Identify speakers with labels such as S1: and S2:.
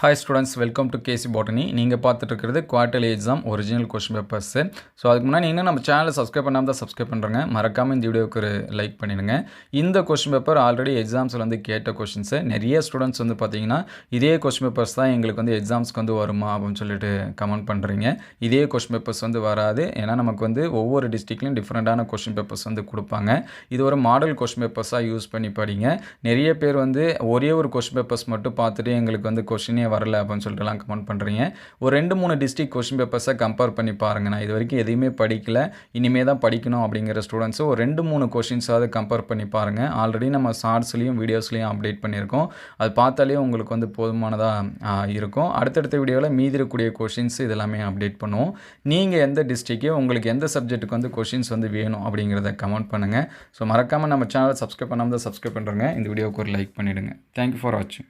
S1: Hi students, welcome to KC Botany. நீங்கள் பார்த்துட்டு இருக்கிறது quarterly exam original question papers. So அதுக்கு முன்னாடி நீங்கள் நம்ம சேனலை சப்ஸ்கிரைப் பண்ணாமல் தான் சப்ஸ்கிரைப் பண்ணுறங்க. மறக்காமல் இந்த வீடியோவுக்கு ஒரு லைக் பண்ணிடுங்க. இந்த கொஸ்டின் பேப்பர் ஆல்ரெடி எக்ஸாம்ஸில் வந்து கேட்ட கொஸ்டின்ஸு. நிறைய ஸ்டூடெண்ட்ஸ் வந்து பார்த்தீங்கன்னா இதே கொஸ்டின் பேப்பர்ஸ் தான் எங்களுக்கு வந்து எக்ஸாம்ஸ்க்கு வந்து வருமா அப்படின்னு சொல்லிட்டு கமெண்ட் பண்ணுறீங்க. இதே கொஸ்டின் பேப்பர்ஸ் வந்து வராது. ஏன்னா நமக்கு வந்து ஒவ்வொரு டிஸ்ட்ரிக்ட்லையும் டிஃப்ரெண்ட்டான கொஸ்டின் பேப்பர்ஸ் வந்து கொடுப்பாங்க. இது ஒரு மாடல் கொஸ்டின் பேப்பர்ஸாக யூஸ் பண்ணி படிங்க. நிறைய பேர் வந்து ஒரே ஒரு கொஸ்டின் பேப்பர்ஸ் மட்டும் பார்த்துட்டு எங்களுக்கு வந்து கொஸ்டினே வரல அப்படின்னு சொல்லிட்டுலாம் கமெண்ட் பண்ணுறீங்க. ஒரு 2-3 டிஸ்ட்ரிக்ட் கொஸ்டின் பேப்பர்ஸை கம்பேர் பண்ணி பாருங்கள். நான் இது வரைக்கும் எதையுமே படிக்கல, இனிமேல் தான் படிக்கணும் அப்படிங்கிற ஸ்டூடெண்ட்ஸு ஒரு 2-3 கொஸ்டின்ஸாவது கம்பேர் பண்ணி பாருங்கள். ஆல்ரெடி நம்ம ஷார்ட்ஸ்லேயும் வீடியோஸ்லேயும் அப்டேட் பண்ணியிருக்கோம். அது பார்த்தாலே உங்களுக்கு வந்து போதுமானதாக இருக்கும். அடுத்தடுத்த வீடியோவில் மீதி இருக்கக்கூடிய கொஸ்டின்ஸ் இதெல்லாமே அப்டேட் பண்ணுவோம். நீங்கள் எந்த டிஸ்ட்ரிக்டோ உங்களுக்கு எந்த சப்ஜெக்ட்டுக்கு வந்து கொஸ்டின்ஸ் வந்து வேணும் அப்படிங்கிறத கமெண்ட் பண்ணுங்கள். ஸோ மறக்காமல் நம்ம சேனலை சப்ஸ்கிரைப் பண்ணாமல் தான் சப்ஸ்கிரைப் பண்ணுறேங்க. இந்த வீடியோவுக்கு ஒரு லைக் பண்ணிவிடுங்க. தேங்க்யூ ஃபார் வாட்சிங்.